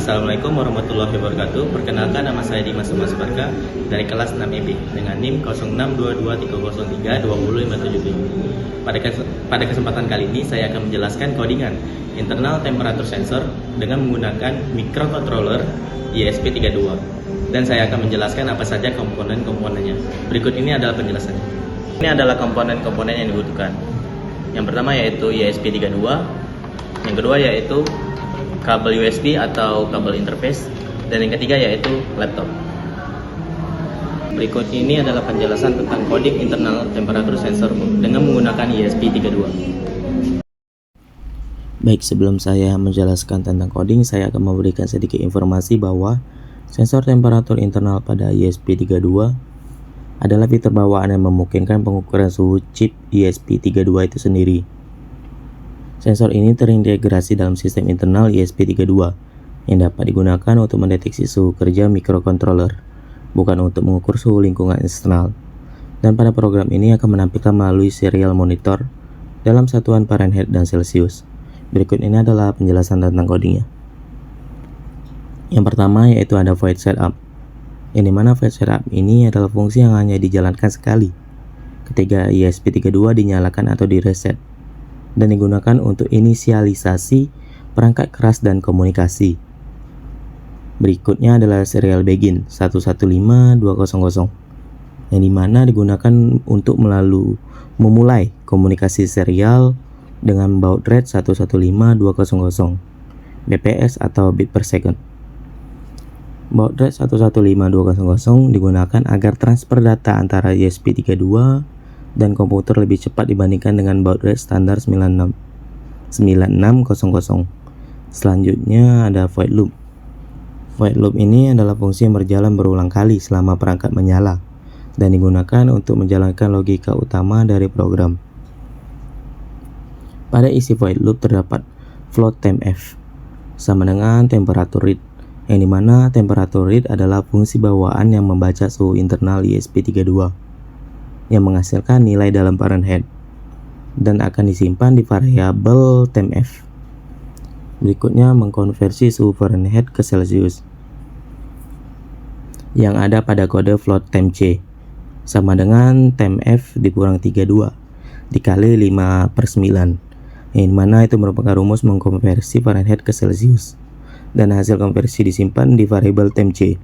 Assalamualaikum warahmatullahi wabarakatuh. Perkenalkan, nama saya Dimas Barka dari kelas 6 IB dengan NIM 0622305057. Pada kesempatan kali ini saya akan menjelaskan codingan internal temperature sensor dengan menggunakan microcontroller ESP32, dan saya akan menjelaskan apa saja komponen-komponennya. Berikut ini adalah penjelasannya. Ini adalah komponen-komponen yang dibutuhkan. Yang pertama yaitu ESP32, yang kedua yaitu kabel USB atau kabel interface, dan yang ketiga yaitu laptop. Berikut ini adalah penjelasan tentang coding internal temperature sensor dengan menggunakan ESP32. Baik, sebelum saya menjelaskan tentang coding, saya akan memberikan sedikit informasi bahwa sensor temperatur internal pada ESP32 adalah fitur bawaan yang memungkinkan pengukuran suhu chip ESP32 itu sendiri. Sensor ini terintegrasi dalam sistem internal ESP32 yang dapat digunakan untuk mendeteksi suhu kerja microcontroller, bukan untuk mengukur suhu lingkungan eksternal. Dan pada program ini akan menampilkan melalui serial monitor dalam satuan Fahrenheit dan Celsius. Berikut ini adalah penjelasan tentang codingnya. Yang pertama yaitu ada void setup, yang dimana void setup ini adalah fungsi yang hanya dijalankan sekali ketika ESP32 dinyalakan atau direset, dan digunakan untuk inisialisasi perangkat keras dan komunikasi. Berikutnya adalah serial begin 115200, yang dimana digunakan untuk memulai komunikasi serial dengan baud rate 115200 bps atau bit per second. Baud rate 115200 digunakan agar transfer data antara ESP32 dan komputer lebih cepat dibandingkan dengan baud rate standar 9600. Selanjutnya ada void loop. Void loop ini adalah fungsi yang berjalan berulang kali selama perangkat menyala dan digunakan untuk menjalankan logika utama dari program. Pada isi void loop terdapat float temp F sama dengan temperature read, yang dimana temperature read adalah fungsi bawaan yang membaca suhu internal ESP32 yang menghasilkan nilai dalam Fahrenheit dan akan disimpan di variabel temp F. Berikutnya mengkonversi suhu Fahrenheit ke Celsius yang ada pada kode float temp C sama dengan temp F dikurang 32 dikali 5/9, yang mana itu merupakan rumus mengkonversi Fahrenheit ke Celsius, dan hasil konversi disimpan di variabel temp C.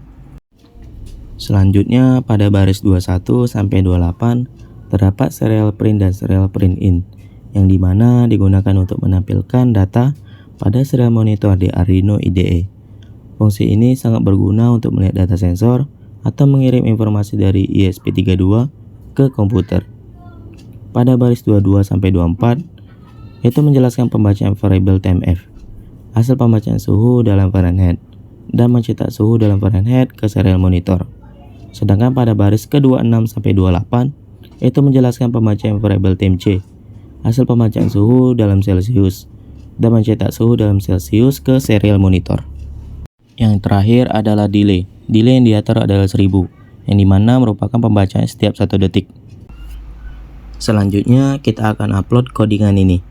Selanjutnya pada baris 21 sampai 28 terdapat serial print dan serial print in, yang dimana digunakan untuk menampilkan data pada serial monitor di Arduino IDE. Fungsi ini sangat berguna untuk melihat data sensor atau mengirim informasi dari ESP32 ke komputer. Pada baris 22 sampai 24 itu menjelaskan pembacaan variabel temp F, hasil pembacaan suhu dalam Fahrenheit, dan mencetak suhu dalam Fahrenheit ke serial monitor. Sedangkan pada baris ke-26 sampai 28 itu menjelaskan pembacaan variabel temp C, hasil pembacaan suhu dalam Celsius, dan mencetak suhu dalam Celsius ke serial monitor. Yang terakhir adalah delay. Delay yang diatur adalah 1000, yang dimana merupakan pembacaan setiap 1 detik. Selanjutnya kita akan upload codingan ini.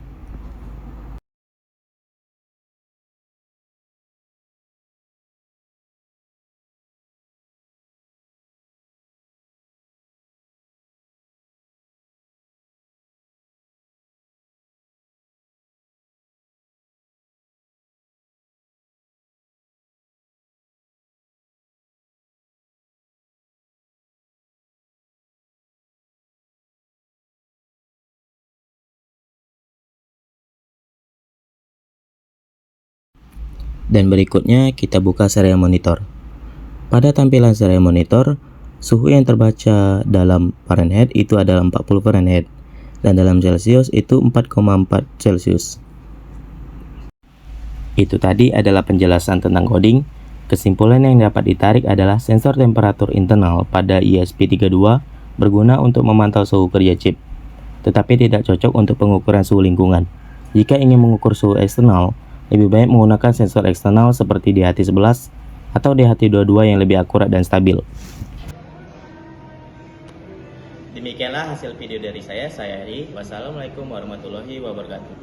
Dan berikutnya kita buka serial monitor. Pada tampilan serial monitor, suhu yang terbaca dalam Fahrenheit itu adalah 40 Fahrenheit, dan dalam Celsius itu 4,4 Celsius. Itu tadi adalah penjelasan tentang coding. Kesimpulan yang dapat ditarik adalah sensor temperatur internal pada ESP32 berguna untuk memantau suhu kerja chip, tetapi tidak cocok untuk pengukuran suhu lingkungan. Jika ingin mengukur suhu eksternal, lebih baik menggunakan sensor eksternal seperti DHT11 atau DHT22 yang lebih akurat dan stabil. Demikianlah hasil video dari saya Heri. Wassalamualaikum warahmatullahi wabarakatuh.